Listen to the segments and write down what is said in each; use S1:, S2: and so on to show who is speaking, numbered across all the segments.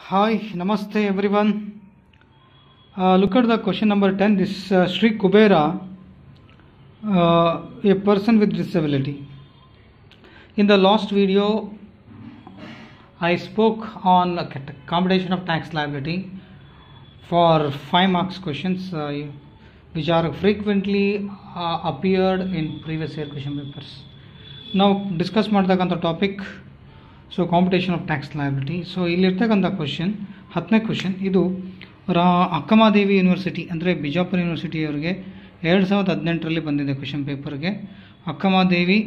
S1: Hi, Namaste everyone. Look at the question number 10. This Sri Kubera, a person with disability. In the last video, I spoke on computation of tax liability for 5 marks questions which are frequently appeared in previous year question papers. Now discuss the topic. So computation of tax liability. So ಇಲ್ಲಿರ್ತಕ್ಕಂಥ question 10ನೇ question. ಇದು Akkamahadevi university ಅಂದರೆ ಬಿಜಾಪುರ ಯೂನಿವರ್ಸಿಟಿಯವರಿಗೆ 2018ರಲ್ಲಿ ಬಂದಿದೆ question ಪೇಪರ್ಗೆ. Akkamahadevi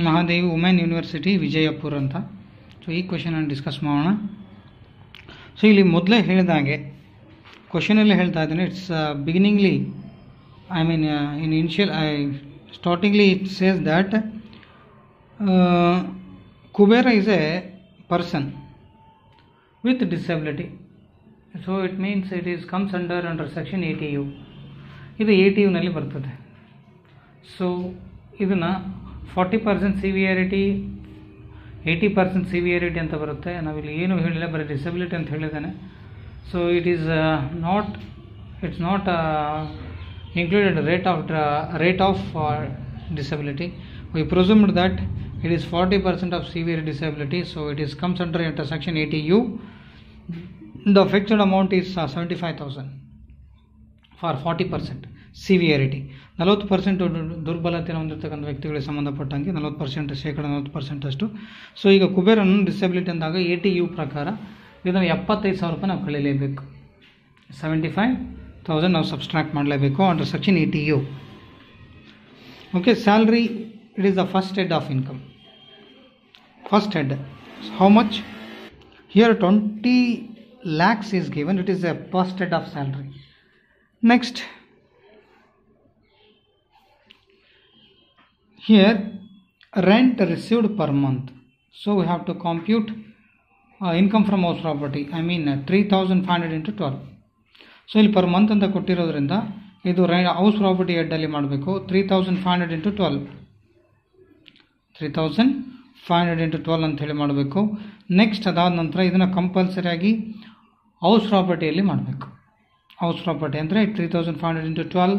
S1: Mahadevi women university Vijayapura ಅಂತ. So ಈ ಕ್ವಶನನ್ನು discuss ಮಾಡೋಣ. So ಇಲ್ಲಿ ಮೊದಲೇ ಹೇಳಿದಾಗೆ ಕ್ವಶನಲ್ಲಿ ಹೇಳ್ತಾ ಇದ್ದೀನಿ, it's beginningly I mean in initial startingly it says that Kubera is a person with disability. So it means it is comes under section 80U. ಇದು 80U ನಲ್ಲಿ ಬರ್ತದೆ. ಸೊ ಇದನ್ನು 40% ಸಿವಿಯಾರಿಟಿ 80% ಸಿವಿಯಾರಿಟಿ ಅಂತ ಬರುತ್ತೆ. ನಾವಿಲ್ಲಿ ಏನು ಹೇಳಿಲ್ಲ, ಬರೀ ಡಿಸಬಿಲಿಟಿ ಅಂತ ಹೇಳಿದ್ದಾನೆ. So it's not included rate of disability. We presumed that it is 40% of severe disability, so it is comes under section 80U. The fixed amount is 75,000 for 40% severity. 40% ದುರ್ಬಲತೆ ಹೊಂದಿರತಕ್ಕಂಥ ವ್ಯಕ್ತಿಗಳಿಗೆ ಸಂಬಂಧಪಟ್ಟಂಗೆ 40% ಶೇಕಡ 40% ಅಷ್ಟು. ಸೊ ಈಗ ಕುಬೇರನ ಡಿಸಬಿಲಿಟಿ ಅಂದಾಗ 80U ಪ್ರಕಾರ ಇದನ್ನು 75,000 ರೂಪಾಯಿ ನಾವು ಕಳೀಲೇಬೇಕು. 75,000 ನಾವು ಸಬ್ಸ್ಟ್ರಾಕ್ಟ್ ಮಾಡಲೇಬೇಕು under section 80U. Okay, salary, it is the first head of income. First head, how much? Here 20 lakhs is given. It is a first head of salary. Next, here rent received per month. So we have to compute income from house property. I mean 3,500 into 12. So ಇಲ್ಲಿ per month ಅಂತ ಕೊಟ್ಟಿರೋದ್ರಿಂದ ಇದು house property ಹೆಡ್ಡಲ್ಲಿ ಮಾಡಬೇಕು. 3,500 into 12 3,500 into 12 ಅಂತ ಹೇಳಿ ಮಾಡಬೇಕು. Next ಅದಾದ ನಂತರ ಇದನ್ನು ಕಂಪಲ್ಸರಿಯಾಗಿ ಹೌಸ್ ಪ್ರಾಪರ್ಟಿಯಲ್ಲಿ ಮಾಡಬೇಕು. ಹೌಸ್ ಪ್ರಾಪರ್ಟಿ ಅಂದರೆ 3,500 into 12.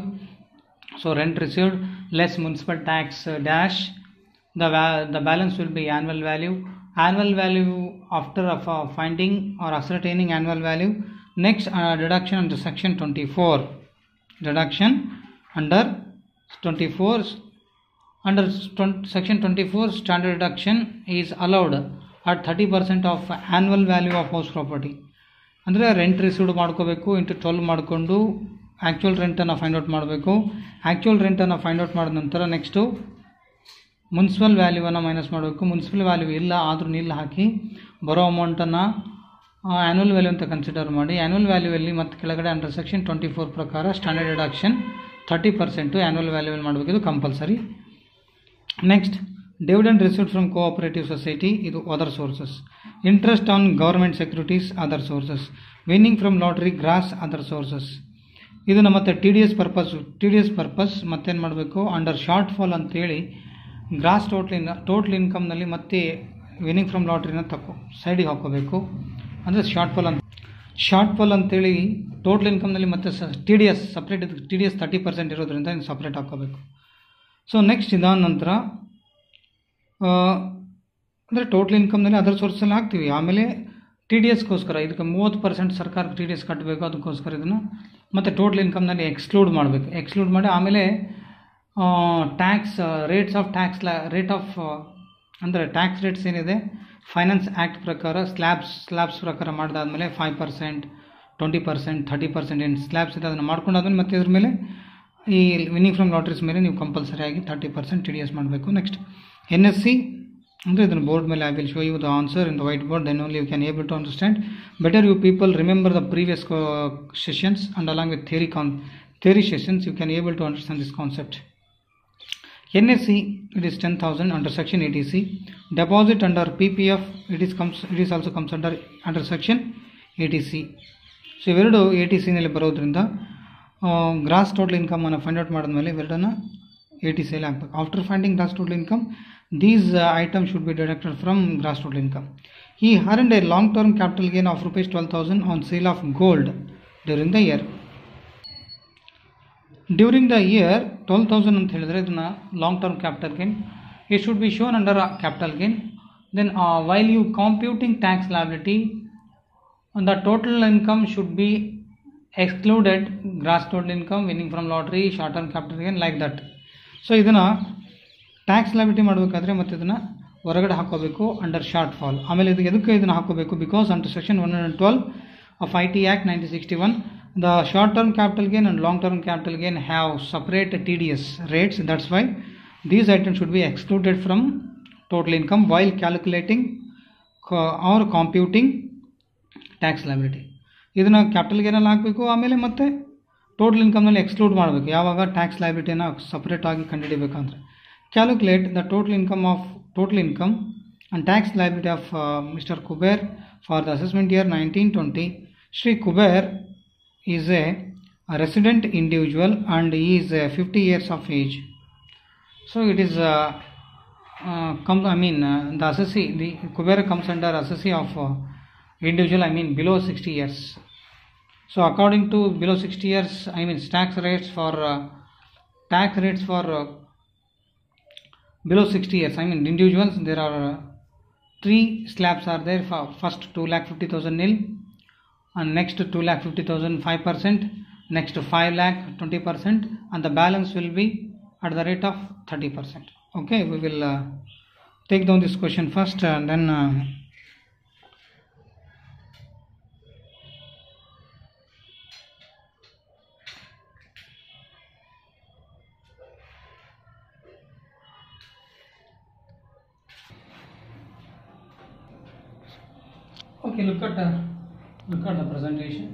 S1: So rent received less municipal tax dash the balance will be annual value after finding or ascertaining annual value. Next, deduction under section 24. Deduction under 24. Under section 24, standard deduction is allowed at 30% of annual value of house property. ಅಂದರೆ rent received ಮಾಡ್ಕೋಬೇಕು, into 12 ಮಾಡಿಕೊಂಡು actual ರೆಂಟನ್ನು find out ಮಾಡಬೇಕು. Actual ರೆಂಟನ್ನು find out ಮಾಡಿದ ನಂತರ next municipal ವ್ಯಾಲ್ಯೂವನ್ನು minus ಮಾಡಬೇಕು. Municipal value ಇಲ್ಲ ಆದರೂ ನಿಲ್ ಹಾಕಿ ಬರೋ ಅಮೌಂಟನ್ನು ಆ್ಯನ್ಯುವಲ್ ವ್ಯಾಲ್ಯೂ ಅಂತ ಕನ್ಸಿಡರ್ ಮಾಡಿ. ಆ್ಯನ್ಯುವಲ್ ವ್ಯಾಲ್ಯೂಯಲ್ಲಿ ಮತ್ತು ಕೆಳಗಡೆ ಅಂಡರ್ ಸೆಕ್ಷನ್ 24 ಪ್ರಕಾರ ಸ್ಟ್ಯಾಂಡರ್ಡ್ ಡಿಡಕ್ಷನ್ 30% ಆ್ಯನ್ಯುವಲ್ ವ್ಯಾಲ್ಯೂವಲ್ಲಿ ಮಾಡಬೇಕು. ಇದು compulsory. Next, dividend received from cooperative society, ಇದು other sources. Interest on government securities, other sources. Winning from lottery, gross, other sources. ಇದನ್ನು ಮತ್ತೆ ಟಿ ಡಿ ಎಸ್ ಪರ್ಪಸ್ ಮತ್ತೇನು ಮಾಡಬೇಕು, ಅಂಡರ್ ಶಾರ್ಟ್ ಫಾಲ್ ಅಂತೇಳಿ gross total ಇನ್ಕಮ್ನಲ್ಲಿ ಮತ್ತೆ ವಿನ್ನಿಂಗ್ ಫ್ರಮ್ ಲಾಟ್ರಿನ ಸೈಡಿಗೆ ಹಾಕೋಬೇಕು. ಅಂದರೆ ಶಾರ್ಟ್ ಫಾಲ್ ಅಂತೇಳಿ ಟೋಟಲ್ ಇನ್ಕಮ್ನಲ್ಲಿ ಮತ್ತೆ T D S separate, T D S 30% ಇರೋದ್ರಿಂದ ಇನ್ನು ಸಪ್ರೇಟ್ ಹಾಕೋಬೇಕು. ಸೊ ನೆಕ್ಸ್ಟ್ ಇದಾದ ನಂತರ ಅಂದರೆ ಟೋಟಲ್ ಇನ್ಕಮ್ನಲ್ಲಿ ಅದರ್ ಸೋರ್ಸಲ್ಲಿ ಹಾಕ್ತೀವಿ. ಆಮೇಲೆ ಟಿ ಡಿ ಎಸ್ಗೋಸ್ಕರ ಇದಕ್ಕೆ 30% ಸರ್ಕಾರಕ್ಕೆ ಟಿ ಡಿ ಎಸ್ ಕಟ್ಟಬೇಕು. ಅದಕ್ಕೋಸ್ಕರ ಇದನ್ನು ಮತ್ತು ಟೋಟಲ್ ಇನ್ಕಮ್ನಲ್ಲಿ ಎಕ್ಸ್ಕ್ಲೂಡ್ ಮಾಡಬೇಕು. ಎಕ್ಸ್ಕ್ಲೂಡ್ ಮಾಡಿ ಆಮೇಲೆ ಟ್ಯಾಕ್ಸ್ ರೇಟ್ ಆಫ್ ಅಂದರೆ ಟ್ಯಾಕ್ಸ್ ರೇಟ್ಸ್ ಏನಿದೆ ಫೈನಾನ್ಸ್ ಆ್ಯಕ್ಟ್ ಪ್ರಕಾರ ಸ್ಲ್ಯಾಬ್ಸ್ ಪ್ರಕಾರ ಮಾಡಿದಾದ್ಮೇಲೆ 5%, 20%, 30% ಏನು ಸ್ಲ್ಯಾಬ್ಸ್ ಇದೆ ಅದನ್ನು ಮಾಡ್ಕೊಂಡಾದ್ಮೇಲೆ ಮತ್ತೆ ಇದ್ರ ಮೇಲೆ ಈ ವಿನ್ನಿಂಗ್ ಫ್ರಮ್ ಲಾಟ್ರೀಸ್ ಮೇಲೆ ನೀವು ಕಂಪಲ್ಸರಿಯಾಗಿ 30% ಟಿ ಡಿ ಎಸ್ ಮಾಡಬೇಕು. ನೆಕ್ಸ್ಟ್ NSC ಅಂದರೆ ಇದನ್ನು ಬೋರ್ಡ್ ಮೇಲೆ I will show you the answer in the white board, then only you can able to understand. Better you people remember the previous sessions and along with theory sessions you can able to understand this concept. NSC, it is 10,000 under section 80C. Deposit under PPF, it is also comes under section 80C. So ಇವೆರಡು 80C ನಲ್ಲಿ ಬರೋದ್ರಿಂದ gross total income ಅನ್ನು find out ಮಾಡಿದ್ಮೇಲೆ ಇವೆರಡನ್ನು 80C ಹಾಕಬೇಕು. After finding gross total income these items should be deducted from gross total income. He earned a long-term capital gain of rupees 12,000 on sale of gold during the year. During the year 12,000 ಅಂತ ಹೇಳಿದ್ರೆ ಇದನ್ನ long term capital gain. It should be shown under capital gain. Then while you computing tax liability, the total income should be excluded gross total income, winning from lottery, short term capital gain, like that. So ಇದನ್ನು tax liability ಮಾಡಬೇಕಾದ್ರೆ ಮತ್ತು ಇದನ್ನು ಹೊರಗಡೆ ಹಾಕೋಬೇಕು under short fall. ಆಮೇಲೆ ಇದು ಎದಕ್ಕೆ ಇದನ್ನು ಹಾಕೋಬೇಕು? Because under section 112 of IT Act 1961 the short term capital gain and long term capital gain have separate TDS rates. That's why these items should be excluded from total income while calculating or computing tax liability. ಇದನ್ನು capital ಗೇನಲ್ಲಿ ಹಾಕಬೇಕು, ಆಮೇಲೆ ಮತ್ತೆ total ಇನ್ಕಮ್ನಲ್ಲಿ exclude ಮಾಡಬೇಕು ಯಾವಾಗ tax ಲಯಬಿಲಿಟಿನ separate ಆಗಿ ಕಂಡುಹಿಡಿಬೇಕಂದ್ರೆ. Calculate the total income and tax liability of Mr. Kuber for the assessment year 1920. Shri Kuber is a resident individual and he is 50 years of age. So it is the assessee, the Kuber comes under assessee of individual, below 60 years. So according to below 60 years, tax rates for below 60 years, individuals, there are 3 slabs are there. First 2,50,000 nil, and next 2,50,000 5%, next 5 lakh 20%, and the balance will be at the rate of 30%. Okay, we will take down this question first and then okay, look at the presentation.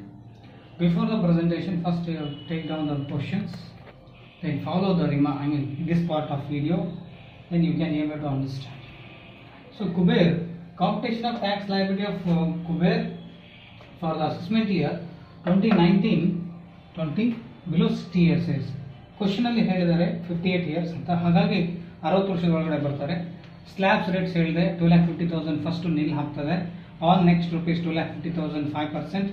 S1: Before the presentation, first you take down the questions, then follow the this part of video, then you can be able to understand. So Kuber, computation of tax liability of Kuber for the assessment year 2019-20 below 60 years is. Question ಅಲ್ಲಿ ಹೇಳಿದ್ದಾರೆ 58 years ಅಂತ, ಹಾಗಾಗಿ 60 ವರ್ಷದ ಒಳಗಡೆ ಬರ್ತಾರೆ. Slabs rates ಹೇಳಿದೆ 2,50,000 first ನಿಲ್ ಹಾಕ್ತದೆ, all next rupees 2,50,000 5%,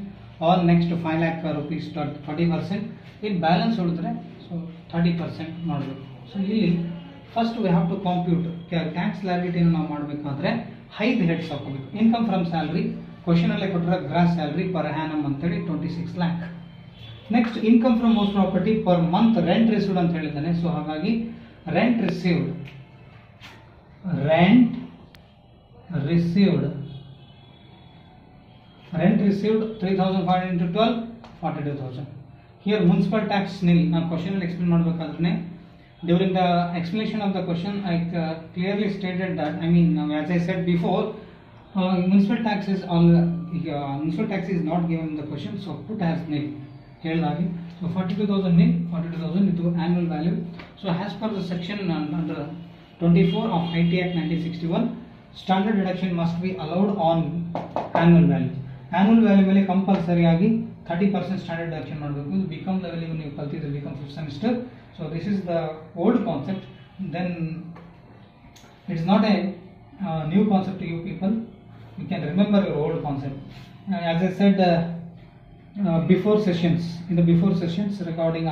S1: all next 5 lakh rupees 30%, ಇಲ್ಲಿ ಬ್ಯಾಲೆನ್ಸ್ ಉಳಿದ್ರೆ ಸೊ 30% ಮಾಡಬೇಕು. ಸೊ ಇಲ್ಲಿ first we have to compute tax ಲಯಬಿಲಿಟಿನ ನಾವು ಮಾಡಬೇಕಾದ್ರೆ 5 ಹೆಡ್ಸ್ ಹಾಕೋಬೇಕು. ಇನ್ಕಮ್ ಫ್ರಮ್ ಸ್ಯಾಲ್ರಿ, ಕ್ವಶನ್ ಅಲ್ಲೇ ಕೊಟ್ಟರೆ ಗ್ರಾಸ್ ಸ್ಯಾಲ್ರಿ ಪರ್ ಹ್ಯಾನಮ್ ಅಂತೇಳಿ 26 lakh. Next income from house property per month rent received ಅಂತ ಹೇಳಿದ್ದಾನೆ. ಸೊ ಹಾಗಾಗಿ rent received 3,500 into 12, 42,000. Here municipal tax nil. Now question will explain ಮಾಡಬೇಕಾದ್ರೆ during the explanation of the question I clearly stated that as I said before, municipal tax is not given in the question, so put as nil. ಹೇಳಿದಾಗೆ so 42,000 nil, 42,000 into annual value. So as per the section under 24 of IT Act 1961, standard deduction must be allowed on annual value. Annual value ಮೇಲೆ compulsory ಆಗಿ 30% standard deduction ಮಾಡಬೇಕು. ಇದು BCom level ನೀವು ಕಲ್ತಿದ್ರೆ BCom 5th semester. So this is the old concept. Then it is not a new concept to you people. You can remember your old concept. As I said before sessions regarding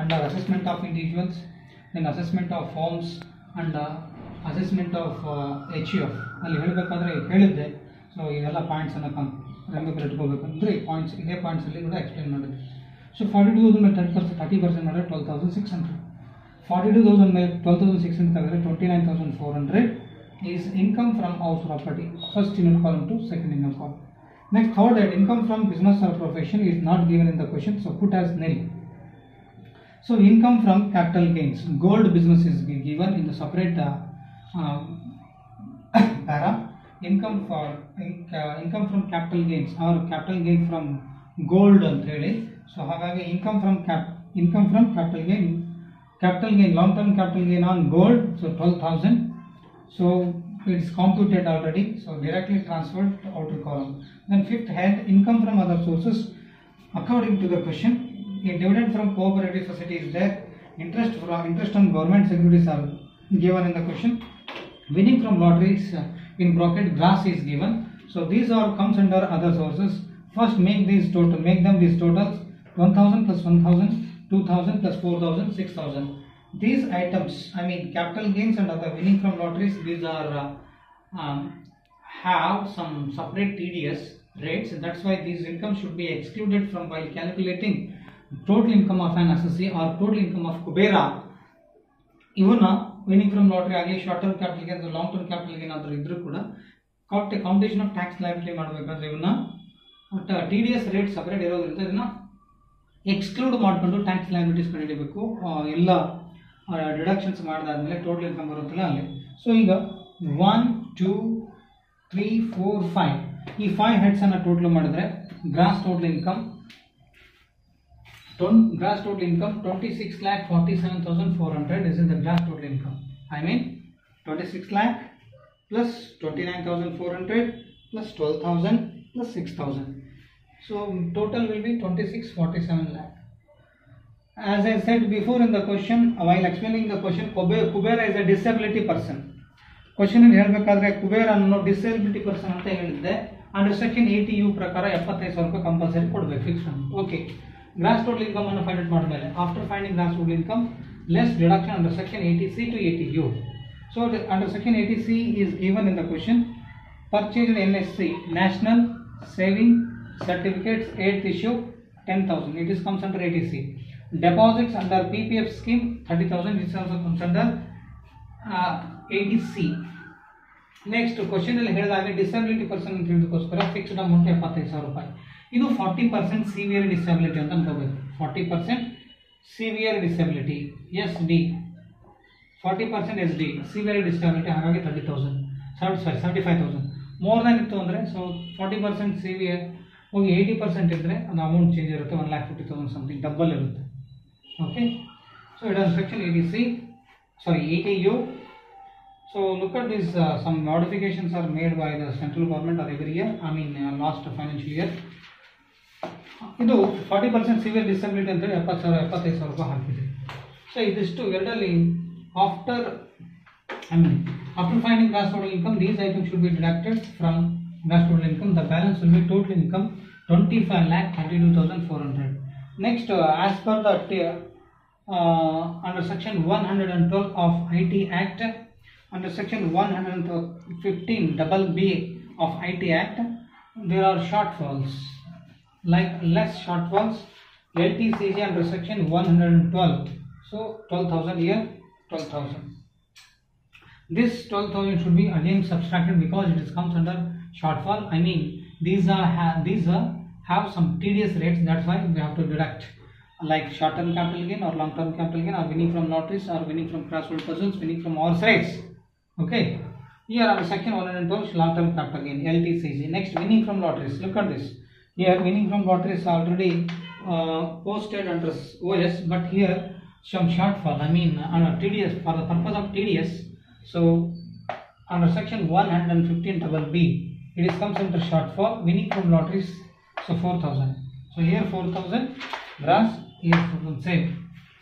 S1: under assessment of individuals, then assessment of firms and assessment of HUF ಅಲ್ಲಿ ಹೇಳಬೇಕಾದ್ರೆ ಹೇಳಿದ್ದೆ. So ಇವೆಲ್ಲ points ಅನ್ನು ರೆಂಬರ್ ಇಟ್ಕೋಬೇಕಂದ್ರೆ points ಇದೇ points ಅಲ್ಲಿ ಕೂಡ explain ಮಾಡಿದೆ. So 42,000 ಮೇಲೆ 30% ಮಾಡಿದ್ರೆ 12,600. 42,000 ಮೇಲೆ 12,600 ತೆಗೆದ್ರೆ 29,400 is income from house property. First unit column to second unit column. Next, third head, income from business or profession is not given in the question, so put as nil. So income from capital gains, gold business is given in the separate para. Income from capital gains or capital gain from gold ಅಂತ ಹೇಳಿ. So ಹಾಗಾಗಿ income from capital gain, long term capital gain on gold, so 12,000. So it is computed already, so directly transferred to outer column. Then fifth head, income from other sources. According to the question, a dividend from cooperative society is there, interest on government securities are given in the question. winning from lotteries in bracket grass is given. So these are comes under other sources. First make these totals 1000 plus 1000, 2000 plus 4000, 6000. These items, I mean capital gains and other winning from lotteries, these are have some separate TDS rates. That's why these incomes should be excluded from while calculating total income of an assessee or total income of Kubera. ಇವನ್ನ winning from lottery ಆಗಲಿ, short term capital gain, long term capital gain ಆದರೂ ಇದ್ರೂ ಕೂಡ computation of tax liability ಮಾಡಬೇಕಾದ್ರೆ ಇವನ್ನ TDS rate separate ಇರೋದ್ರಿಂದ ಇದನ್ನ exclude ಮಾಡಿಕೊಂಡು ಟ್ಯಾಕ್ಸ್ ಲಯಬಿಲಿಟೀಸ್ ಕಂಡುಹಿಡಿಯಬೇಕು. ಎಲ್ಲ ಡಿಡಕ್ಷನ್ಸ್ ಮಾಡಿದಾದ್ಮೇಲೆ ಟೋಟಲ್ ಇನ್ಕಮ್ ಬರುತ್ತಲ್ಲ ಅಲ್ಲಿ. ಸೊ ಈಗ 1 2 3 4 5 ಈ 5 ಹೆಡ್ಸ್ ಅನ್ನ ಟೋಟಲ್ ಮಾಡಿದ್ರೆ gross total income 26,47,400 is in the gross total income. I mean 26 lakh plus 29,400 plus 12,000 plus 6,000. So total will be 2647 lakh. As I said before in the question, while explaining the question, Kubera is a disability person. Question in ಹೇಳಬೇಕಾದ್ರೆ ಕುಬೇರ ಅನ್ನೋ disability person ಅಂತ ಹೇಳಿದ್ದೆ. Under section 80U ಪ್ರಕಾರ 75,000 ರೂಪಾಯಿ compulsory ಕೊಡಬೇಕು fix. Okay, gross total income ಅನ್ನು find out ಮಾಡಬೇಕು. After finding gross total income less deduction under section 80C to 80U. So under section 80C is given in the question. Purchase in NSC National Saving Certificates 8th issue 10,000. It is comes under 80C. Deposits under PPF scheme 30,000. This also comes under 80C. Next question ಅಲ್ಲಿ ಹೇಳಿದಾಗ disability person ಅಂತ ಹೇಳಿದಕ್ಕೋಸ್ಕರ fixed amount 75,000 ರೂಪಾಯಿ. ಇದು 40% severe disability ಅಂತ ಅನ್ಕೋಬೇಕು. 40% severe disability SD, 40% SD severe disability, ಹಾಗಾಗಿ 75,000. More than ಇತ್ತು ಅಂದರೆ so 40% severe ಹೋಗಿ 80% ಇದ್ದರೆ ಅದು ಅಮೌಂಟ್ ಚೇಂಜ್ ಇರುತ್ತೆ. 1,50,000 ಸಮಥಿಂಗ್ ಡಬಲ್ ಇರುತ್ತೆ. Okay, so it as section 80U. So look at this, some modifications are made by the central government or every year, I mean last financial year. ಇದು 40% severe disability ಅಂತೇಳಿ 75,000 ರೂಪಾಯಿ ಹಾಕಿದೆ. So ಇದಿಷ್ಟು ಎರಡಲ್ಲಿ after finding gross total income, these items should be deducted from gross total income. The balance will be total income 25,32,400. Next, as per the under section 112 of IT Act, under section 115(b) of IT Act, there are shortfalls, like less shortfalls. LTCG under section 112, so 12,000 here, 12,000. This 12,000 should be again subtracted because it is comes under shortfall. I mean these have some TDS rates. That's why we have to deduct, like short term capital gain or long term capital gain, or winning from lotteries, or winning from crossroad puzzles, winning from horse race. Okay, here under section 112 long term capital gain, LTCG. Next, winning from lotteries. Look at this. Here winning from lotteries already posted under OS, but here some shortfall, I mean under TDS, for the purpose of TDS. So under section 115(b) it is comes under shortfall, winning from lotteries, so 4,000. So here 4,000 gross, here 4,000 same.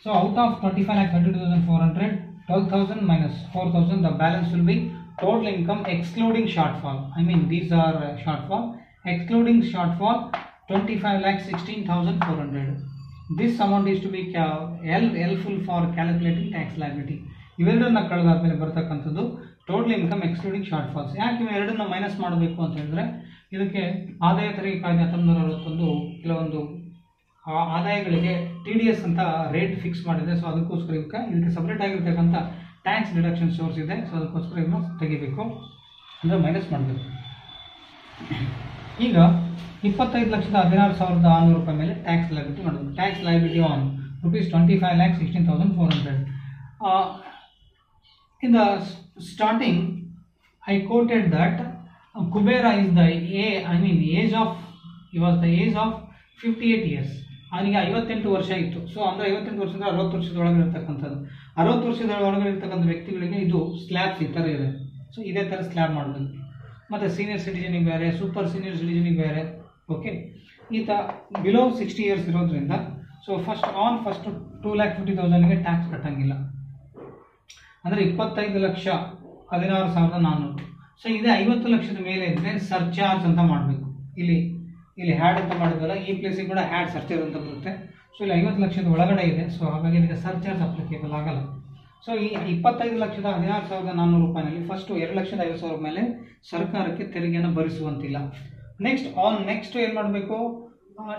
S1: So out of 35,32,400, 12,000 minus 4,000, the balance will be total income excluding shortfall. I mean these are shortfall. Excluding shortfall 25,16,400. This amount is to be helpful for calculating tax liability. ಇವೆರಡನ್ನ ಕಳೆದಾದ್ಮೇಲೆ ಬರ್ತಕ್ಕಂಥದ್ದು total income excluding ಶಾರ್ಟ್ಫಾಲ್ಸ್. ಯಾಕೆ ಇವೆರಡನ್ನ minus ಮಾಡಬೇಕು ಅಂತ ಹೇಳಿದ್ರೆ, ಇದಕ್ಕೆ ಆದಾಯ ತೆರಿಗೆ ಕಾಯ್ದೆ 1961 ಕೆಲವೊಂದು ಆದಾಯಗಳಿಗೆ TDS ಅಂತ ರೇಟ್ ಫಿಕ್ಸ್ ಮಾಡಿದೆ. ಸೊ ಅದಕ್ಕೋಸ್ಕರ ಇದಕ್ಕೆ ಸಪ್ರೇಟ್ ಆಗಿರ್ತಕ್ಕಂಥ ಟ್ಯಾಕ್ಸ್ ಡಿಡಕ್ಷನ್ ಸೋರ್ಸ್ ಇದೆ. ಸೊ ಅದಕ್ಕೋಸ್ಕರ ಇದನ್ನ ತೆಗಿಬೇಕು, ಅಂದರೆ ಮೈನಸ್ ಮಾಡಬೇಕು. ಈಗ 25,16,600 ರೂಪಾಯಿ ಮೇಲೆ ಟ್ಯಾಕ್ಸ್ ಲಯಬಿಲಿಟಿ ಮಾಡಬೇಕು. Tax liability on ₹25,16,400. In the starting, I quoted that Kubera is the age of 58 years. ಅವನಿಗೆ 58 ವರ್ಷ ಇತ್ತು. ಸೊ ಅಂದರೆ 58 ವರ್ಷದಿಂದ 60 ವರ್ಷದೊಳಗೆ ಇರ್ತಕ್ಕಂಥದ್ದು. 60 ವರ್ಷದ ಒಳಗಡೆ ಇರ್ತಕ್ಕಂಥ ವ್ಯಕ್ತಿಗಳಿಗೆ ಇದು ಸ್ಲ್ಯಾಬ್ಸ್ ಈ ಥರ ಇದೆ. ಸೊ ಇದೇ ಥರ ಸ್ಲ್ಯಾಬ್ ಮಾಡಬೇಕು. ಮತ್ತು ಸೀನಿಯರ್ ಸಿಟಿಜನಿಗೆ ಬೇರೆ, ಸೂಪರ್ ಸೀನಿಯರ್ ಸಿಟಿಜನಿಗೆ ಬೇರೆ. ಓಕೆ, ಈತ ಬಿಲೋ 60 ಇಯರ್ಸ್ ಇರೋದ್ರಿಂದ ಸೊ ಫಸ್ಟ್ 2,50,000ಗೆ ಟ್ಯಾಕ್ಸ್ ಕಟ್ಟಂಗಿಲ್ಲ. ಅಂದರೆ 25 ಲಕ್ಷ 16,400. ಸೊ ಇದೇ 50 ಲಕ್ಷದ ಮೇಲೆ ಇದ್ರೆ ಸರ್ಚಾರ್ಜ್ ಅಂತ ಮಾಡಬೇಕು. ಇಲ್ಲಿ ಹ್ಯಾಡ್ ಅಂತ ಮಾಡಿದ್ವಲ್ಲ, ಈ ಪ್ಲೇಸಿಗೆ ಕೂಡ ಹ್ಯಾಡ್ ಸರ್ಚಾರ್ಜ್ ಅಂತ ಬರುತ್ತೆ. ಸೊ ಇಲ್ಲಿ 50 ಲಕ್ಷದ ಒಳಗಡೆ ಇದೆ, ಸೊ ಹಾಗಾಗಿ ಇದಕ್ಕೆ ಸರ್ಚಾರ್ಜ್ ಅಪ್ಲಿಕೇಬಲ್ ಆಗಲ್ಲ. ಸೊ ಈ 25,16,400 ರೂಪಾಯಿನಲ್ಲಿ ಫಸ್ಟ್ 2,50,000 ಮೇಲೆ ಸರ್ಕಾರಕ್ಕೆ ತೆರಿಗೆಯನ್ನು ಭರಿಸುವಂತಿಲ್ಲ. ನೆಕ್ಸ್ಟ್ ಏನು ಮಾಡಬೇಕು,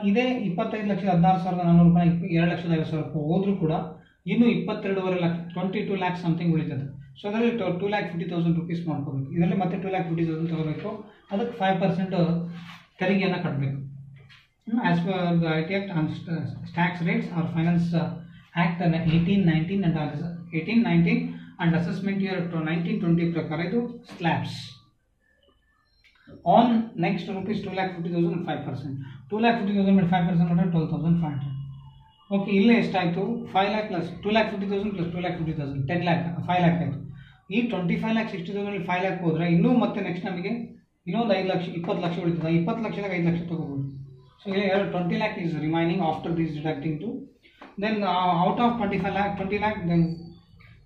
S1: ಇದೇ 25,16,400 ರೂಪಾಯಿ 2,50,000 ಹೋದ್ರೂ ಕೂಡ ಇನ್ನು 22.5 ಲಕ್ಷ 22 ಲ್ಯಾಕ್ ಸಮಥಿಂಗ್ ಉಳಿತದೆ. ಸೊ ಅದರಲ್ಲಿ 2,50,000 ರೂಪೀಸ್ ಮಾಡ್ಕೋಬೇಕು. ಇದರಲ್ಲಿ ಮತ್ತೆ 2,50,000 ತಗೋಬೇಕು. ಅದಕ್ಕೆ 5% ತೆರಿಗೆಯನ್ನು ಕಟ್ಟಬೇಕು. As per the IT Act on tax rates or Finance Act 1819 and Assessment Year 1920 ಪ್ರಕಾರ ಇದು ಸ್ಲ್ಯಾಬ್ಸ್. On next rupees 2,50,000 5%. 2,50,000 ಮೇಲೆ 5% ಅಂದರೆ 12,500. ಓಕೆ, ಇಲ್ಲೇ ಎಷ್ಟಾಯಿತು? 5 lakh plus 2,50,000 plus 2,50,000 10 lakh 5 lakh ಆಯಿತು. ಈ 25,60,000 5 lakh ಹೋದರೆ ಇನ್ನೂ ಮತ್ತೆ ನೆಕ್ಸ್ಟ್ ನಮಗೆ ಇನ್ನೊಂದು 5 ಲಕ್ಷ 20 ಲಕ್ಷ ಉಳಿತದೆ. 20 ಲಕ್ಷದಾಗ 5 ಲಕ್ಷ ತಗೋಬೋದು. ಸೊ ಇಲ್ಲಿ 20 lakh is remaining after this deducting to. Then out of 20 lakh then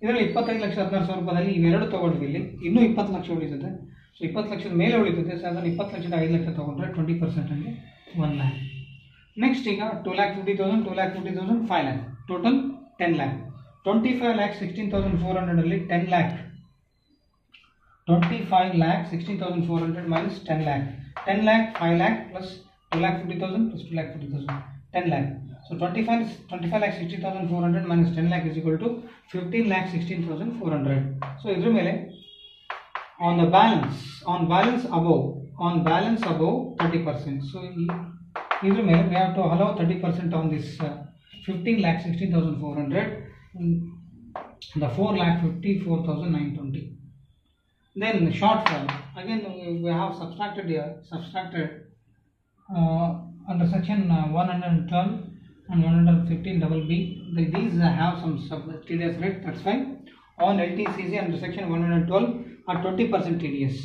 S1: ಇದರಲ್ಲಿ 25,16,000 ರೂಪಾಯಿದಲ್ಲಿ ಇವೆರಡು ತೊಗೊಂಡ್ವಿ. ಇಲ್ಲಿ ಇನ್ನೂ 20 ಲಕ್ಷ ಉಳಿತದೆ. ಸೊ 20 ಲಕ್ಷದ ಮೇಲೆ ಉಳಿತದೆ. ಸೊ ಅದನ್ನು 20 ಲಕ್ಷದ 5 ಲಕ್ಷ ತೊಗೊಂಡ್ರೆ 20% ಅಂದರೆ 1 lakh. ನೆಕ್ಸ್ಟ್ ಈಗ 2,50,000 2,50,000 5 lakh ಟೋಟಲ್ 10 lakh. 25,16,400 ಅಲ್ಲಿ 10 lakh 25,16,400 minus 10 lakh 10 lakh 5 lakh plus 2,50,000 plus 2,50,000 10 lakh. So 25,16,400 minus 10 lakh is equal to 15,16,400. So idra mele on balance above 30%. So idra mele we have to allow 30% on this 15,16,400, the 4,54,920. Then shortfall again we have subtracted under section 112 and 115 B. These have some TDS rate, that's fine. On LTCC under section 112 are 20% TDS.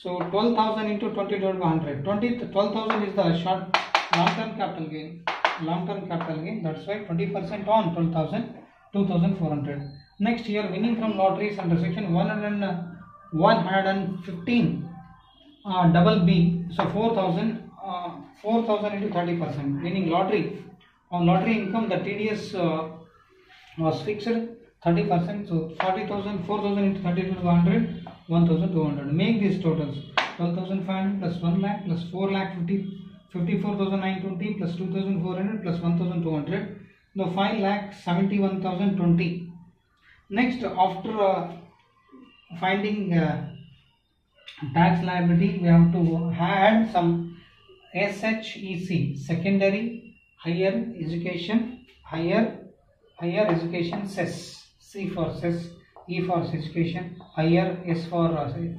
S1: So 12,000 into 20 divided by 100. 12,000 is the long-term capital gain. That's why 20% on 12,000, 2,400. Next here, winning from lotteries under section 115 B. So 4,000 into 30%. Meaning on lottery income the TDS was fixed 30%. So 40,000, 4,000 into 30 to 100, 1,200. Make these totals 12,500 plus 1 lakh plus 4,54,920 plus 2,400 plus 1,200. Now 5,71,020. Next, after finding tax liability, we have to add some SHEC, secondary higher education cess. C for cess, E for education, higher, S for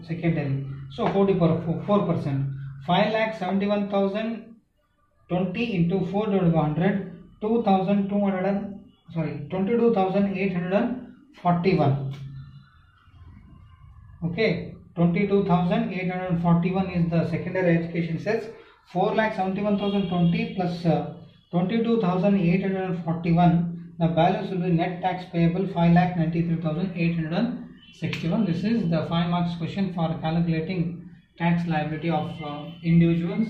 S1: secondary. So 4%. 5,71,020 into 4 divided by 100, 22,841. Okay, 22,841 is the secondary education cess. 4,71,020 plus 22,841. The balance will be net tax payable 5,93,861. This is the 5 marks question for calculating tax liability of individuals.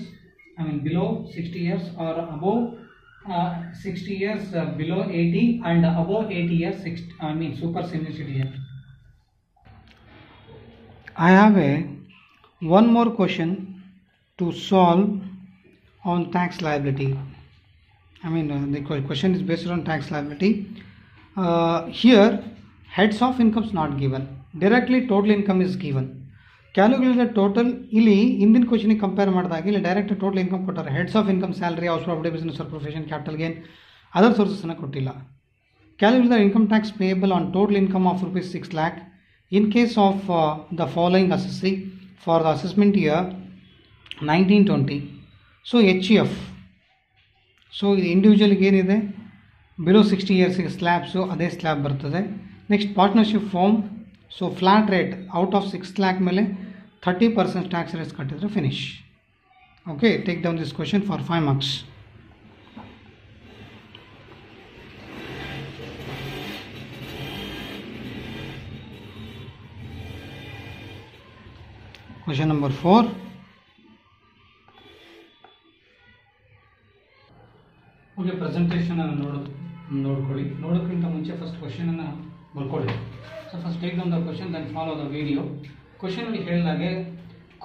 S1: I mean below 60 years or above 60 years, below 80 and above 80 years. Super senior citizen. I have one more question to solve on tax liability. The question is based on tax liability. Here heads of income is not given, directly total income is given. Calculate the total. ಇಲ್ಲಿ ಇಂದಿನ question compare ಮಾಡಿದಾಗ ಇಲ್ಲಿ direct total income ಕೊಟ್ಟಾರೆ. Heads of income salary, house property, business or profession, capital gain, other ಸೋರ್ಸಸ್ನ ಕೊಟ್ಟಿಲ್ಲ. Calculate the income tax payable on total income of rupees 6 lakh in case of the following assessee for the assessment year 1920. So HEF, so ಇದು ಇಂಡಿವಿಜುವಲ್ಗೆ ಏನಿದೆ below 60 ಇಯರ್ಸಿಗೆ ಸ್ಲ್ಯಾಬ್ಸು ಅದೇ slab ಬರ್ತದೆ. Next partnership firm. So flat rate out of 6 lakh ಮೇಲೆ 30% tax rates ಕಟ್ಟಿದ್ರೆ finish. Okay, take down this question for 5 marks. Question number 4. Okay, presentation ನೋಡ್ಕೊಳ್ಳಿ. ನೋಡೋಕ್ಕಿಂತ ಮುಂಚೆ first ಕ್ವಶನನ್ನು ಬರ್ಕೊಳ್ಳಿ. So first take down the question, then follow the video. ಕ್ವಶನಲ್ಲಿ ಹೇಳಿದಾಗೆ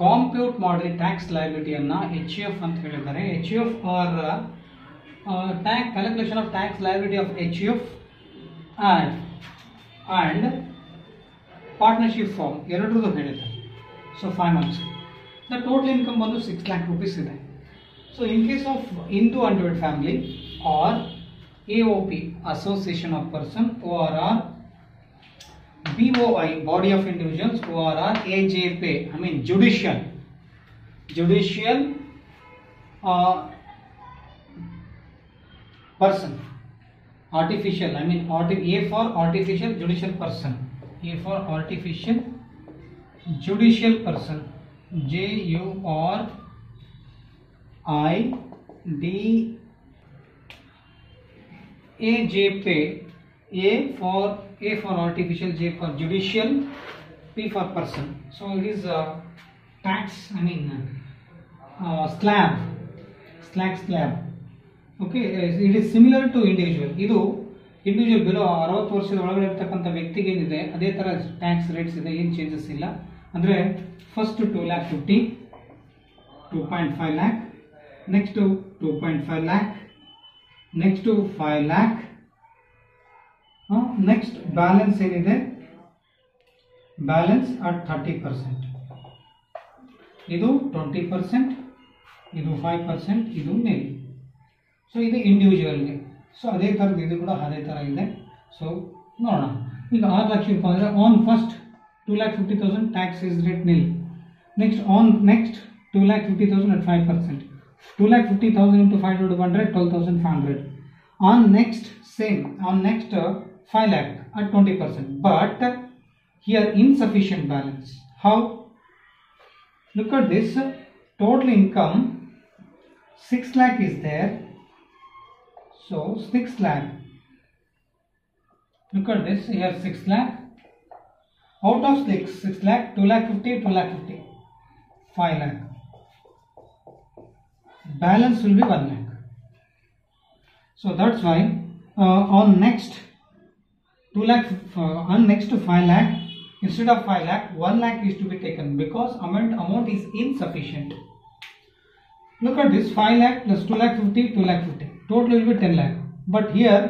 S1: compute ಮಾಡಿ ಟ್ಯಾಕ್ಸ್ ಲಯಬಿಲಿಟಿಯನ್ನು HUF ಅಂತ ಹೇಳಿದ್ದಾರೆ. HUF or calculation of tax liability of HUF and partnership firm ಎರಡರದ್ದು ಹೇಳಿದ್ದಾರೆ. So 5 marks. The total income ಬಂದು 6 lakh rupees ಇದೆ. So in case of Hindu undivided family or AOP, association of person, ORR, BOI, body of individuals, ORR, AJP, I mean judicial person, artificial, I mean A for artificial judicial person, A for artificial judicial person, JURIDAJP, A for artificial, J for judicial, P for person. So it is tax, I mean slab. Okay, it is similar to individual. ಇದು individual below 60 ವರ್ಷದ ಒಳಗಡೆ ಇರ್ತಕ್ಕಂಥ ವ್ಯಕ್ತಿಗೆ ಏನಿದೆ ಅದೇ ಥರ tax rates ಇದೆ, ಏನು ಚೇಂಜಸ್ ಇಲ್ಲ. ಅಂದರೆ first 2,50,000, 2.5 lakh, next 2.5 lakh, next 5 lakh, next balance ಏನಿದೆ, ಬ್ಯಾಲೆನ್ಸ್ at 30%, ಇದು 20%, ಇದು 5%, ಇದು ನಿಲ್. ಸೊ ಇದು ಇಂಡಿವಿಜುವಲ್ಗೆ. ಸೊ ಅದೇ ಥರದ್ದು ಇದು ಕೂಡ ಅದೇ ಥರ ಇದೆ. ಸೊ ನೋಡೋಣ. ಈಗ 6 ಲಕ್ಷ ಅಂದರೆ on first 2,50,000 tax is rate nil. Next 2,50,000 at 5%. 2,50,000 into 500 12,500. On next 5 lakh at 20%. But here insufficient balance. How? Look at this. Total income 6 lakh is there. So 6 lakh. Look at this. Here 6 lakh. Out of 6 lakh, 2,50,000, 2,50,000. 5 lakh. Balance will be 1 lakh. So that's why on next 2 lakh, on next 5 lakh, instead of 5 lakh, 1 lakh is to be taken because amount is insufficient. Look at this, 5 lakh plus 2,50,000, 2,50,000. Total will be 10 lakh. But here,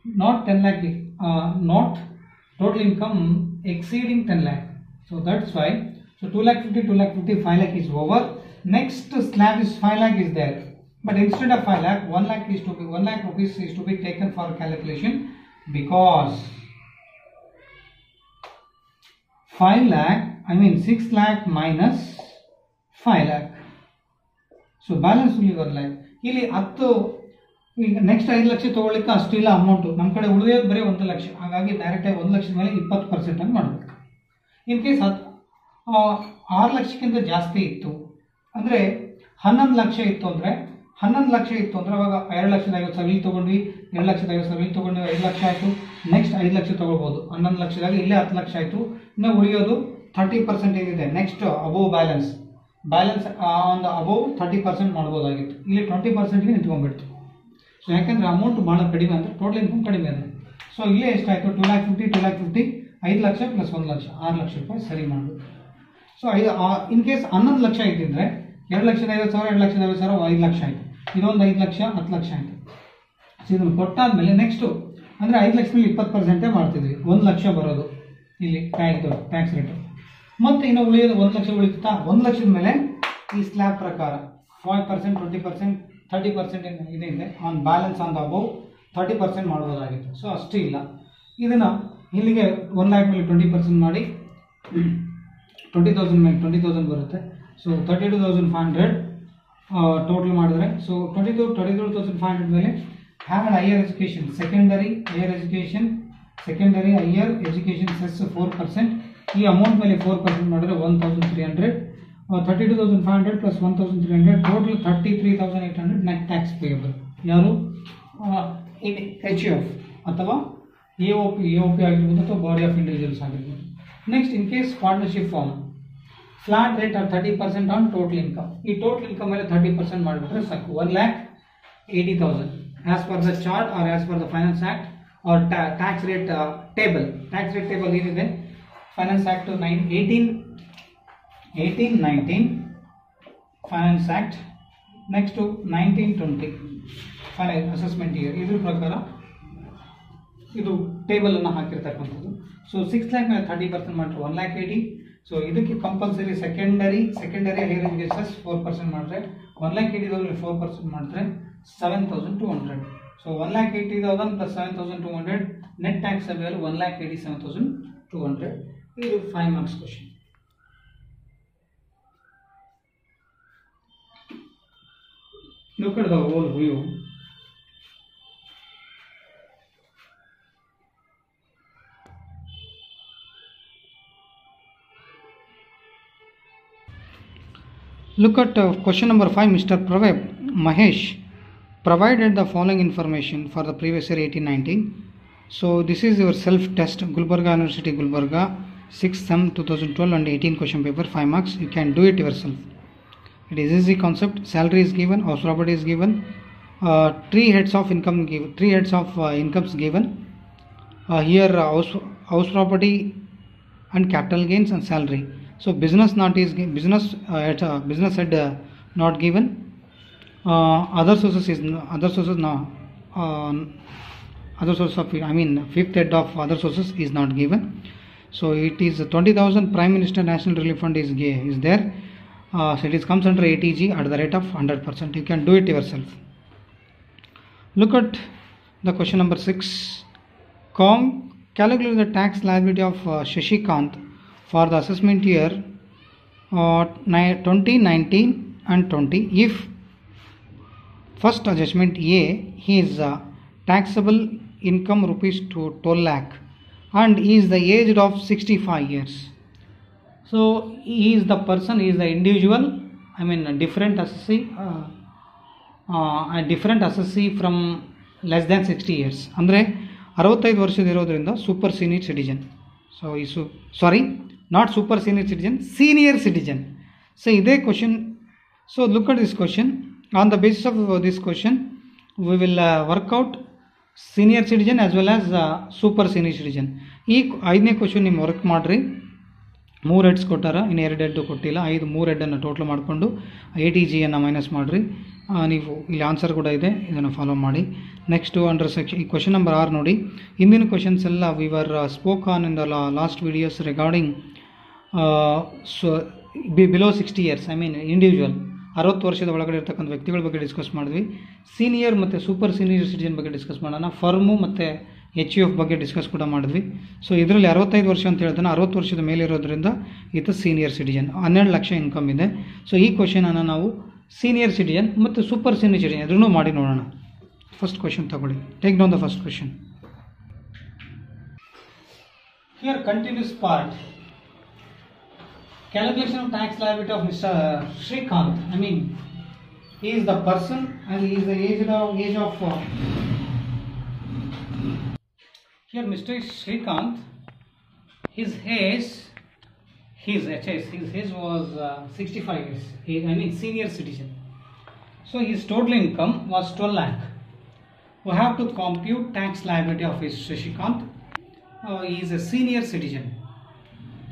S1: not 10 lakh, not total income exceeding 10 lakh. So that's why. So 2,50,000, 2,50,000, 5 lakh is over. Next slab is 5 lakh is there. But instead of 5 lakh, 1 lakh rupees is to be taken for calculation because 5 lakh, I mean 6 lakh minus 5 lakh. So balance will be 1 lakh. ಇಲ್ಲಿ 10 ಈಗ next 5 lakh ತೊಗೊಳ್ಳಿಕ್ಕೆ ಅಷ್ಟು ಇಲ್ಲ amount. ನಮ್ಮ ಕಡೆ ಉಳಿಯೋದು ಬರೀ 1 ಲಕ್ಷ. ಹಾಗಾಗಿ ಡೈರೆಕ್ಟಾಗಿ 1 ಲಕ್ಷದ ಮೇಲೆ 20% ಅಂತ ಮಾಡಬೇಕು. ಇನ್ ಕೇಸ್ 6 ಲಕ್ಷಕ್ಕಿಂತ ಜಾಸ್ತಿ ಇತ್ತು ಅಂದರೆ 11 ಲಕ್ಷ ಇತ್ತು ಅಂದರೆ ಅವಾಗ 2,50,000 ಇಲ್ಲಿ ತೊಗೊಂಡ್ವಿ, 2,50,000 ಇಲ್ಲಿ ತೊಗೊಂಡ್ವಿ, 5 ಲಕ್ಷ ಆಯಿತು. ನೆಕ್ಸ್ಟ್ 5 ಲಕ್ಷ ತೊಗೊಳ್ಬೋದು. 11 ಲಕ್ಷದಾಗ ಇಲ್ಲೇ 10 ಲಕ್ಷ ಆಯಿತು. ಇನ್ನು ಉಳಿಯೋದು 30% ಏನಿದೆ next above balance on the above 30% ಮಾಡ್ಬೋದಾಗಿತ್ತು. ಇಲ್ಲಿ 20%ಗೆ ನಿಂತ್ಕೊಂಡ್ಬಿಡ್ತು. ಸೊ ಯಾಕಂದರೆ ಅಮೌಂಟ್ ಭಾಳ ಕಡಿಮೆ ಅಂದರೆ ಟೋಟಲ್ ಇನ್ಕಮ್ ಕಡಿಮೆ ಇದೆ. ಸೊ ಇಲ್ಲೇ ಎಷ್ಟಾಯಿತು, 2,50,000, 5 ಲಕ್ಷ ಪ್ಲಸ್ 1 ಲಕ್ಷ 6 ಲಕ್ಷ ರೂಪಾಯಿ ಸರಿ ಮಾಡಬೇಕು. ಸೊ ಇನ್ ಕೇಸ್ 11 ಲಕ್ಷ ಇದ್ದಿದ್ರೆ 2,50,000, 2,50,000, 5 ಲಕ್ಷ ಆಯಿತು. ಇದೊಂದು 5 ಲಕ್ಷ 10 ಲಕ್ಷ ಆಯಿತು. ಸೊ ಇದನ್ನು ಕೊಟ್ಟಾದ್ಮೇಲೆ ನೆಕ್ಸ್ಟು ಅಂದರೆ 5 ಲಕ್ಷ ಮೇಲೆ 20% ಮಾಡ್ತಿದ್ವಿ. 1 ಲಕ್ಷ ಬರೋದು ಇಲ್ಲಿ ಟ್ಯಾಕ್ಸ್ ರೇಟು. ಮತ್ತು ಇನ್ನು ಉಳಿಯೋದು 1 ಲಕ್ಷ ಉಳಿತಾ. 1 ಲಕ್ಷದ ಮೇಲೆ ಈ ಸ್ಲ್ಯಾಬ್ ಪ್ರಕಾರ 5%, 20%, 30% ಇದೆ. On balance on the above 30% ಮಾಡ್ಬೋದಾಗಿತ್ತು. ಸೊ ಅಷ್ಟು ಇಲ್ಲ. ಇದನ್ನು ಇಲ್ಲಿಗೆ 1 lakh ಮೇಲೆ 20% ಮಾಡಿ 20,000 ಮೇಲೆ 20,000 ಬರುತ್ತೆ. ಸೊ 32,500 ಟೋಟಲ್ ಮಾಡಿದ್ರೆ. ಸೊ 22,500 ಮೇಲೆ have higher education, secondary higher education cess 4%. ಈ ಅಮೌಂಟ್ ಮೇಲೆ 4% ಮಾಡಿದ್ರೆ 1,300. 32,500 plus 1,300 total 33,800 net tax payable. ಯಾರು HUF ಅಥವಾ AOP ಆಗಿರ್ಬೋದು ಅಥವಾ ಬಾಡಿ ಆಫ್ ಇಂಡಿವಿಜುವಲ್ಸ್ ಆಗಿರ್ಬೋದು. Next in case partnership firm flat rate of 30% on total income. ಈ ಟೋಟಲ್ ಇನ್ಕಮ್ ಮೇಲೆ 30% ಮಾಡಿಬಿಟ್ರೆ ಸಾಕು. 1,80,000 as per the chart or as per the finance act or tax rate table. Tax rate table ಏನಿದೆ finance act 1819 finance act, next 1920 finance assessment year. ಇದ್ರ ಪ್ರಕಾರ ಇದು table ಅನ್ನು ಹಾಕಿರ್ತಕ್ಕಂಥದ್ದು. So 6 lakh ಮೇಲೆ 30% ಮಾಡಿದ್ರೆ 1,80,000. ಸೊ ಇದಕ್ಕೆ ಕಂಪಲ್ಸರಿ ಸೆಕೆಂಡರಿ ಹೈಯರ್ ಎಜುಕೇಷನ್ 4% ಮಾಡಿದ್ರೆ 1,80,000 4% ಮಾಡಿದ್ರೆ 7,200. So 1,80,000 plus 7,200 net tax avail 1,87,200. ಇದು 5 marks question. Look at the whole view. Look at question number 5. Mr. Mahesh provided the following information for the previous year 1819. So this is your self test, Gulbarga University, Gulbarga, 6th Sem 2012 and 18 question paper, 5 marks. You can do it yourself. It is easy concept. Salary is given, house property is given, 3 heads of income given, 3 heads of incomes given. Here house property and capital gains and salary. So business head not given. Other sources of fifth head of other sources is not given. So it is 20,000 Prime Minister National Relief Fund is there. So it comes under ATG at the rate of 100%. You can do it yourself. Look at the question number 6. Calculate the tax liability of Shashikant for the assessment year 2019 and 20. If first adjustment A, his taxable income rupees to 12 lakh and he is the aged of 65 years. So he is the person, he is the individual, a different assessee from less than 60 years. ಅಂದರೆ 65 ವರ್ಷದ ಇರೋದ್ರಿಂದ super senior citizen. So not super senior citizen, senior citizen. So ಇದೇ question. So look at this question. On the basis of this question we will work out senior citizen as well as super senior citizen. ಈ 5ನೇ question ನಿಮ್ಮ work ಮಾಡಿರಿ. 3 heads ಕೊಟ್ಟಾರ, ಇನ್ನು 2 head ಕೊಟ್ಟಿಲ್ಲ. 3 ಹೆಡ್ಡನ್ನು total ಮಾಡಿಕೊಂಡು ATG ಅನ್ನು ಮೈನಸ್ ಮಾಡಿರಿ. ನೀವು ಇಲ್ಲಿ ಆನ್ಸರ್ ಕೂಡ ಇದೆ, ಇದನ್ನು ಫಾಲೋ ಮಾಡಿ. ನೆಕ್ಸ್ಟು ಅಂಡರ್ ಸೆಕ್ಷನ್ ಈ ಕ್ವಶನ್ ನಂಬರ್ 6 ನೋಡಿ. ಹಿಂದಿನ ಕ್ವಶನ್ಸ್ ಎಲ್ಲ we were spoke on in the last videos regarding below 60 years, individual 60 ವರ್ಷದ ಒಳಗಡೆ ಇರ್ತಕ್ಕಂಥ ವ್ಯಕ್ತಿಗಳ ಬಗ್ಗೆ ಡಿಸ್ಕಸ್ ಮಾಡಿದ್ವಿ. ಸೀನಿಯರ್ ಮತ್ತು ಸೂಪರ್ ಸೀನಿಯರ್ ಸಿಟಿಜನ್ ಬಗ್ಗೆ ಡಿಸ್ಕಸ್ ಮಾಡೋಣ. ಫರ್ಮು ಮತ್ತು HUF ಬಗ್ಗೆ ಡಿಸ್ಕಸ್ ಕೂಡ ಮಾಡಿದ್ವಿ. ಸೊ ಇದರಲ್ಲಿ 65 ವರ್ಷ ಅಂತ ಹೇಳ್ತಾನೆ, 60 ವರ್ಷದ ಮೇಲೆ ಇರೋದ್ರಿಂದ ಈತ ಸೀನಿಯರ್ ಸಿಟಿಜನ್, 12 ಲಕ್ಷ ಇನ್ಕಮ್ ಇದೆ. ಸೊ ಈ ಕ್ವಶನನ್ನು ನಾವು ಸೀನಿಯರ್ ಸಿಟಿಜನ್ ಮತ್ತು ಸೂಪರ್ ಸೀನಿಯರ್ ಸಿಟಿಜನ್ ಅದನ್ನು ಮಾಡಿ ನೋಡೋಣ. ಫಸ್ಟ್ ಕ್ವಶನ್ ತಗೊಳ್ಳಿ. Take down the first question. Here continues part. Calculation of tax liability of Mr. Shrikant. He is the person and he is the age of here Mr. Shrikant, his age was 65 years. Senior citizen. So his total income was 12 lakh. We have to compute tax liability of his Shrikant. He is a senior citizen.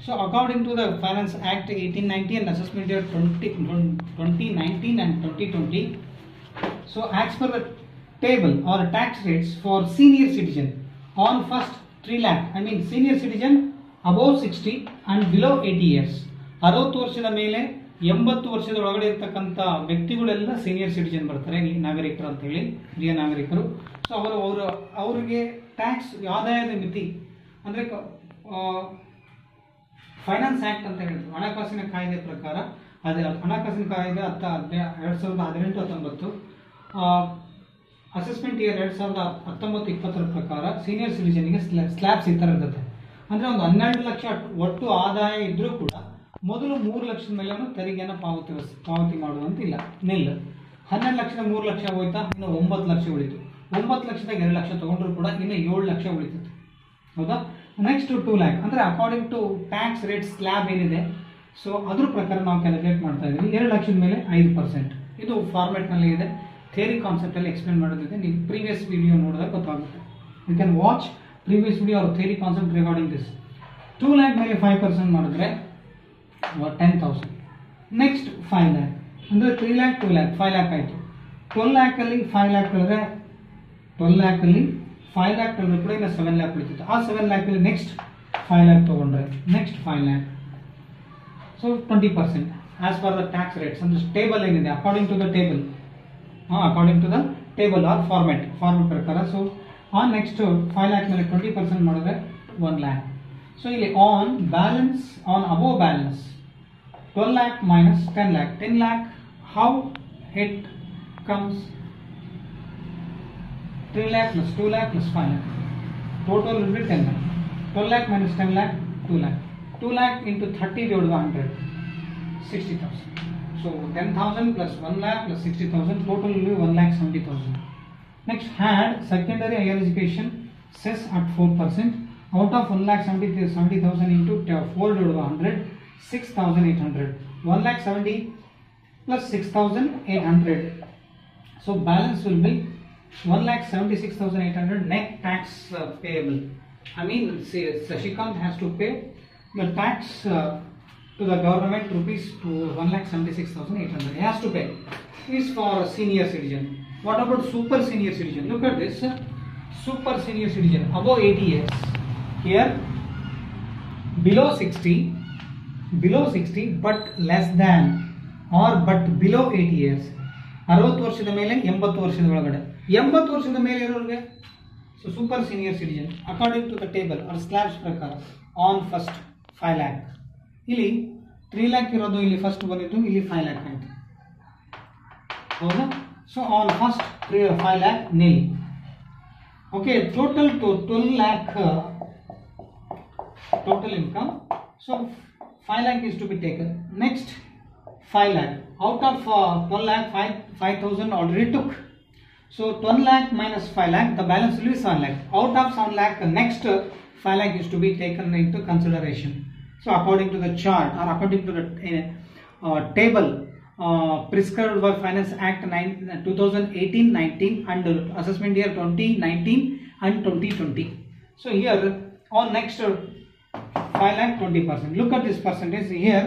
S1: So according to the Finance Act 1890 and Assessment Year 2019 and 2020, so as per the table or tax rates for senior citizen on first 3 lakh, senior citizen above 60 and below 80 years, 60 ವರ್ಷದ ಮೇಲೆ 80 ವರ್ಷದ ಒಳಗಡೆ ಇರತಕ್ಕಂಥ ವ್ಯಕ್ತಿಗಳೆಲ್ಲ senior citizen ಬರ್ತಾರೆ, ನಾಗರಿಕರು ಅಂತ ಹೇಳಿ, ಹಿರಿಯ ನಾಗರಿಕರು. ಸೊ ಅವರಿಗೆ ಟ್ಯಾಕ್ಸ್ ಆದಾಯದ ಮಿತಿ ಅಂದರೆ ಫೈನಾನ್ಸ್ ಆ್ಯಕ್ಟ್ ಅಂತ ಹೇಳ್ತೀವಿ, ಹಣಕಾಸಿನ ಕಾಯ್ದೆ ಪ್ರಕಾರ. ಅದೇ ಹಣಕಾಸಿನ ಕಾಯ್ದೆ 2018-19 ಅಸೆಸ್ಮೆಂಟ್ ಇಯರ್ 2019-20 ಪ್ರಕಾರ ಸೀನಿಯರ್ ಸಿಟಿಜನ್ಗೆ ಸ್ಲ್ಯಾಬ್ಸ್ ಈ ಥರ ಇರ್ತದೆ. ಅಂದರೆ ಒಂದು 12 ಲಕ್ಷ ಒಟ್ಟು ಆದಾಯ ಇದ್ದರೂ ಕೂಡ ಮೊದಲು 3 ಲಕ್ಷದ ಮೇಲೆ ತೆರಿಗೆಯನ್ನು ಪಾವತಿ ಮಾಡುವಂತಿಲ್ಲ, ನಿಲ್. 12 ಲಕ್ಷದ 3 ಲಕ್ಷ ಹೋಯ್ತಾ, ಇನ್ನು 9 ಲಕ್ಷ ಉಳಿತು. 9 ಲಕ್ಷದಾಗ 2 ಲಕ್ಷ ತೊಗೊಂಡ್ರು ಕೂಡ ಇನ್ನು 7 ಲಕ್ಷ ಉಳಿತದೆ, ಹೌದಾ? ನೆಕ್ಸ್ಟ್ 2 lakh ಅಂದರೆ according to tax rate slab ಏನಿದೆ ಸೊ ಅದ್ರ ಪ್ರಕಾರ ನಾವು ಕ್ಯಾಲ್ಕುಲೇಟ್ ಮಾಡ್ತಾ ಇದ್ದೀವಿ. 2 ಲಕ್ಷದ ಮೇಲೆ 5%. ಇದು ಫಾರ್ಮೆಟ್ನಲ್ಲಿ ಇದೆ. ಥಿಯರಿ ಕಾನ್ಸೆಪ್ಟಲ್ಲಿ ಎಕ್ಸ್ಪ್ಲೇನ್ ಮಾಡೋದಿದೆ. ನೀವು ಪ್ರೀವಿಯಸ್ ವಿಡಿಯೋ ನೋಡಿದಾಗ ಗೊತ್ತಾಗುತ್ತೆ. You can watch previous video or theory concept regarding this. 2 lakh ಮೇಲೆ 5% ಮಾಡಿದ್ರೆ 10,000. ನೆಕ್ಸ್ಟ್ 5 lakh ಅಂದರೆ 3 lakh 2 lakh 5 lakh ಆಯಿತು. 12 lakh ಅಲ್ಲಿ 5 lakh ಕಳೆದ್ರೆ 12 lakh ಅಲ್ಲಿ 5 lakh ಕಳೆದ್ರೆ ಕೂಡ ಇನ್ನು 7 lakh ಉಳಿತಿತ್ತು. ಆ 7 lakh ಅಲ್ಲಿ ನೆಕ್ಸ್ಟ್ 5 lakh ತೊಗೊಂಡ್ರೆ next 5 lakh. So 20% as per the tax rates. ಅಂದರೆ ಟೇಬಲ್ ಏನಿದೆ according to the table or format ಪ್ರಕಾರ. ಸೊ ಆ ನೆಕ್ಸ್ಟ್ 5 lakh ಮೇಲೆ 20% ಮಾಡಿದ್ರೆ 1 lakh. ಸೊ ಇಲ್ಲಿ on above balance 12 lakh minus 10 lakh. 10 lakh, how it comes? 3 lakh plus 2 lakh plus 5 lakh. Total will be 10 lakh. 12 lakh minus 10 lakh, 2 lakh. 2 lakh into 30 divided by 100, 60,000. So 10,000 plus 1 lakh plus 60,000, total will be 1,70,000. Next, had secondary higher education cess at 4%. Out of 1,70,000 into 4 divided by 100, 6,800. 1,70,000 plus 6,800. So balance will be 1,76,800 net tax payable. I mean, Sashikant has to pay the tax to the government rupees to 1,76,800. He has to pay. This is for senior citizen. What about super senior citizen? Look at this. Super senior citizen above 80 years. Here below 60 but less than or but below 80 years. 60 ವರ್ಷದ ಮೇಲೆ 80 ವರ್ಷದ ಒಳಗಡೆ. 80 ವರ್ಷದ ಮೇಲೆ ಇರೋರಿಗೆ so super senior citizen according to the table or slabs ಪ್ರಕಾರ on first 5 lakh. ಇಲ್ಲಿ 3 lakh ಇರೋದು ಇಲ್ಲಿ ಫಸ್ಟ್ ಬಂದಿದ್ದು, ಇಲ್ಲಿ 5 lakh ಆಯಿತು. ಹೌದಾ? So on first 5 lakh nil. Okay, total 12 lakh total income. So 5 lakh is to be taken. Next 5 lakh. Out of 12 lakh, 5,000 already took. So 12 lakh minus 5 lakh, the balance will be 7 lakh. Out of 7 lakh, the next 5 lakh is to be taken into consideration. So according to the chart or according to the table prescribed by Finance Act 2018-19 and assessment year 2019 and 2020. So here on next 5 lakh 20%. Look at this percentage here.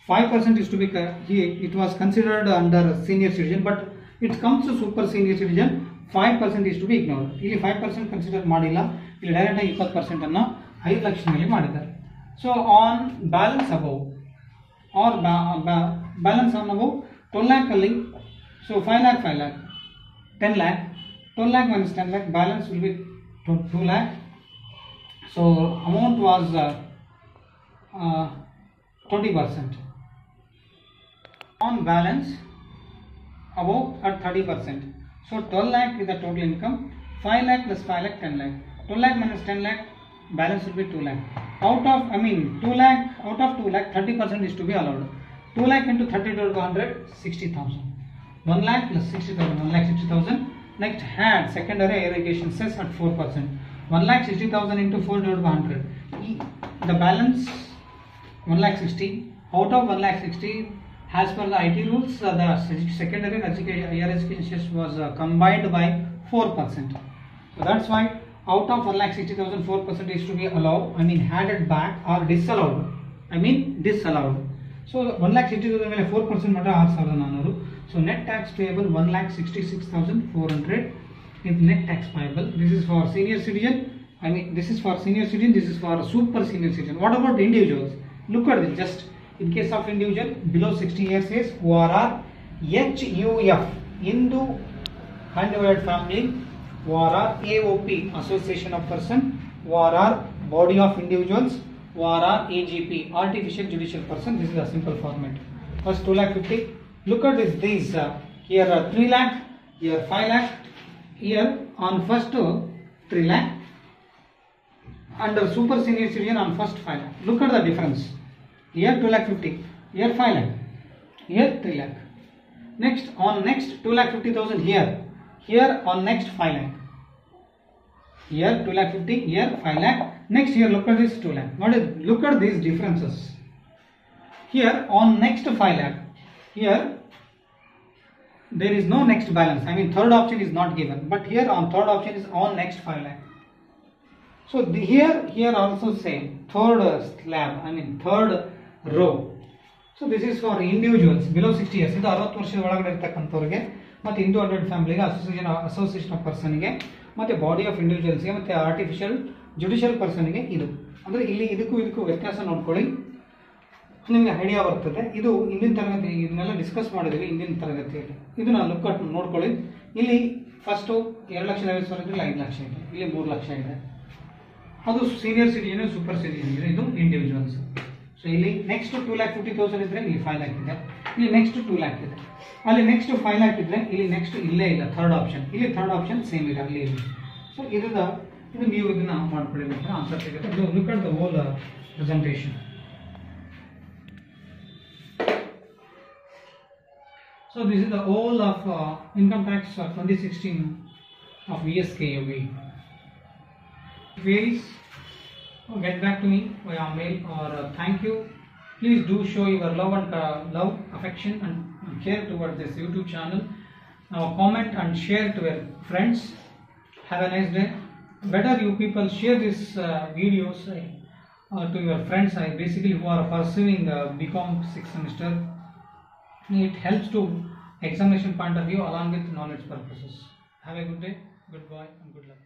S1: 5% is to be here. It was considered under senior citizen, but it comes to super senior citizen. 5% is to be ignored. ಇಲ್ಲಿ 5% consider ಮಾಡಿಲ್ಲ. ಇಲ್ಲಿ direct ಆಗಿ 20% ಅನ್ನು 5 ಲಕ್ಷ ಮೇಲೆ ಮಾಡಿದ್ದಾರೆ. So on balance above R balance on above 12 lakh ಅಲ್ಲಿ, so 5 lakh 10 lakh, 12 lakh minus 10 lakh, balance will be 2 lakh. So amount was 20%. On balance above at 30%. So 12 lakh is the total income. 5 lakh plus 5 lakh 10 lakh. 12 lakh minus 10 lakh, balance will be 2 lakh. Out of 2 lakh 30% is to be allowed. 2 lakh into 30 divided by 100, 60,000. 1 lakh plus 60,000, 1,60,000. Next, had secondary higher education cess at 4%. 1,60,000 into 4 divided by 100. The balance 1,60,000. Out of 1,60,000, as per the IT rules, the secondary higher education cess was combined by 4%. So that's why out of 1,60,000, 4% is to be allowed. Handed back or disallowed. Disallowed. So 1,60,000 ಮೇಲೆ 4% ಮಾತ್ರ 6,400. So net tax payable 1,66,400 is net tax payable. This is for senior citizen. This is for senior citizen. This is for super senior citizen. What about the individuals? Look at this. Just in case of individual below 60 years is ORR HUF Hindu Undivided Family, ORR AOP Association of Person, ORR Body of Individuals, ORR AGP Artificial Judicial Person. This is a simple format. First 2,50,000. Look at this. These here 3 lakh, here 5 lakh, here on first 3 lakh. Under super senior citizen on first 5 lakh. Look at the difference. Here 2,50,000, here 5 lakh, here 3 lakh. Next on next 2,50,000 here. Here on next 5 lakh. Here 2,50,000, here 5 lakh. Next here look at this 2 lakh. Look at these differences. Here on next 5 lakh, here there is no next balance. I mean third option is not given, but here on third option is on next 5 lakh. So here also same third slab. I mean third row. So this is for individuals below 60 years. ಇದು 60 ವರ್ಷದ ಒಳಗಡೆ ಇರತಕ್ಕಂಥವರಿಗೆ ಮತ್ತು Hindu adult ಫ್ಯಾಮಿಲಿಗೆ association of ಪರ್ಸನ್ಗೆ ಮತ್ತು body of ಇಂಡಿವಿಜುವಲ್ಸ್ಗೆ ಮತ್ತು artificial judicial ಪರ್ಸನ್ಗೆ ಇದು ಅಂದರೆ ಇಲ್ಲಿ ಇದಕ್ಕೂ ವ್ಯತ್ಯಾಸ ನೋಡ್ಕೊಳ್ಳಿ, ನಿಮಗೆ ಐಡಿಯಾ ಬರ್ತದೆ. ಇದು ಹಿಂದಿನ ತರಗತಿ ಇದನ್ನೆಲ್ಲ ಡಿಸ್ಕಸ್ ಮಾಡಿದ್ವಿ ಹಿಂದಿನ ತರಗತಿಯಲ್ಲಿ. ಇದನ್ನ ಲುಕ್ ನೋಡ್ಕೊಳ್ಳಿ. ಇಲ್ಲಿ ಫಸ್ಟು 2,50,000 ಇದ್ರೆ 5 ಲಕ್ಷ ಇದೆ, ಇಲ್ಲಿ 3 ಲಕ್ಷ ಇದೆ. ಅದು ಸೀನಿಯರ್ ಸಿಟಿಜನ್ ಸೂಪರ್ ಸಿಟಿಜನ್ ಇದೆ, ಇದು ಇಂಡಿವಿಜುವಲ್ಸ್. ಸೊ ಇಲ್ಲಿ ನೆಕ್ಸ್ಟ್ 2,50,000 ಇದ್ರೆ ಇಲ್ಲಿ 5 ಲ್ಯಾಕ್ ಇದೆ, ಇಲ್ಲಿ ನೆಕ್ಸ್ಟ್ 2 ಲ್ಯಾಕ್ ಇದೆ, ಅಲ್ಲಿ ನೆಕ್ಸ್ಟ್ 5 ಲ್ಯಾಕ್ ಇದ್ರೆ ಇಲ್ಲಿ ನೆಕ್ಸ್ಟ್ ಇಲ್ಲೇ ಇಲ್ಲ ಥರ್ಡ್ ಆಪ್ಷನ್, ಇಲ್ಲಿ ಥರ್ಡ್ ಆಪ್ಷನ್ ಸೇಮ್ ಇದೆ ಅಲ್ಲಿ ಇಲ್ಲಿ. ಸೊ ಇದು ನೀವು ಇದನ್ನ ಮಾಡ್ಕೊಳ್ಳಿ, ಆನ್ಸರ್ ಸಿಗುತ್ತೆ. Look at the whole presentation. So this is the whole of income tax 2016 of VSKUB. Queries, get back to me via mail or thank you. Please do show your love and affection and care towards this YouTube channel. Now comment and share to your friends. Have a nice day. Better you people share these videos to your friends, basically who are pursuing BCom 6th semester. It helps to examination point of view along with knowledge purposes. Have a good day, goodbye and good luck.